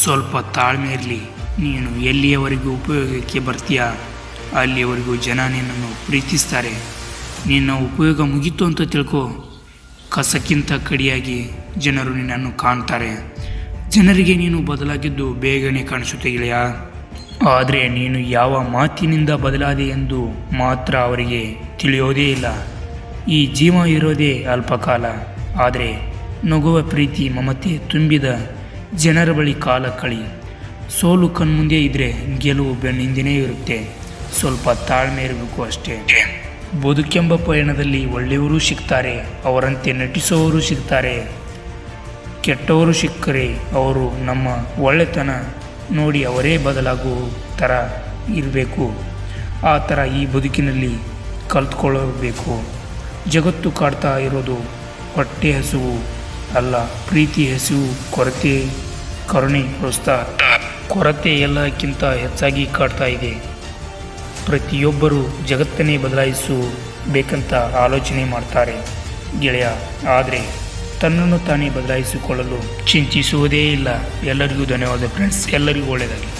ಸ್ವಲ್ಪ ತಾಳ್ಮೆ ಇರಲಿ. ನೀನು ಎಲ್ಲಿಯವರೆಗೂ ಉಪಯೋಗಕ್ಕೆ ಬರ್ತೀಯಾ ಅಲ್ಲಿಯವರೆಗೂ ಜನ ನಿನ್ನನ್ನು ಪ್ರೀತಿಸ್ತಾರೆ. ನಿನ್ನ ಉಪಯೋಗ ಮುಗೀತು ಅಂತ ತಿಳ್ಕೊ, ಕಸಕ್ಕಿಂತ ಕಡಿಯಾಗಿ ಜನರು ನಿನ್ನನ್ನು ಕಾಣ್ತಾರೆ. ಜನರಿಗೆ ನೀನು ಬದಲಾಗಿದ್ದು ಬೇಗನೆ ಕಾಣಿಸುತ್ತೆ ಗೆಳೆಯ. ಆದರೆ ನೀನು ಯಾವ ಮಾತಿನಿಂದ ಬದಲಾದೆ ಎಂದು ಮಾತ್ರ ಅವರಿಗೆ ತಿಳಿಯೋದೇ ಇಲ್ಲ. ಈ ಜೀವ ಇರೋದೇ ಅಲ್ಪಕಾಲ, ಆದರೆ ನಗುವ ಪ್ರೀತಿ ಮಮತೆ ತುಂಬಿದ ಜನರ ಬಳಿ ಕಾಲ ಕಳಿ. ಸೋಲು ಕಣ್ಮುಂದೆ ಇದ್ದರೆ ಗೆಲುವು ಬೆನ್ನಿಂದನೇ ಇರುತ್ತೆ. ಸ್ವಲ್ಪ ತಾಳ್ಮೆ ಇರಬೇಕು ಅಷ್ಟೇ. ಬದುಕೆಂಬ ಪಯಣದಲ್ಲಿ ಒಳ್ಳೆಯವರು ಸಿಗ್ತಾರೆ, ಅವರಂತೆ ನಟಿಸೋರು ಸಿಗ್ತಾರೆ. ಕೆಟ್ಟವರು ಸಿಕ್ಕರೆ ಅವರು ನಮ್ಮ ಒಳ್ಳೆತನ ನೋಡಿ ಅವರೇ ಬದಲಾಗುವ ಥರ ಇರಬೇಕು. ಆ ಥರ ಈ ಬದುಕಿನಲ್ಲಿ ಕಲ್ತ್ಕೊಳ್ಳಬೇಕು. ಜಗತ್ತು ಕಾಡ್ತಾ ಇರೋದು ಹೊಟ್ಟೆ ಹಸಿವು ಅಲ್ಲ, ಪ್ರೀತಿ ಹಸಿವು, ಕೊರತೆ, ಕರುಣೆ, ಪ್ರೋತ್ಸಾಹ. ಕೊರತೆ ಎಲ್ಲಕ್ಕಿಂತ ಹೆಚ್ಚಾಗಿ ಕಾಡ್ತಾ ಇದೆ. ಪ್ರತಿಯೊಬ್ಬರೂ ಜಗತ್ತನ್ನೇ ಬದಲಾಯಿಸಬೇಕಂತ ಆಲೋಚನೆ ಮಾಡ್ತಾರೆ ಗೆಳೆಯ, ಆದರೆ ತನ್ನನ್ನು ತಾನೇ ಬದಲಾಯಿಸಿಕೊಳ್ಳಲು ಚಿಂತಿಸುವುದೇ ಇಲ್ಲ. ಎಲ್ಲರಿಗೂ ಧನ್ಯವಾದ ಫ್ರೆಂಡ್ಸ್, ಎಲ್ಲರಿಗೂ ಒಳ್ಳೆಯದಾಗಲಿ.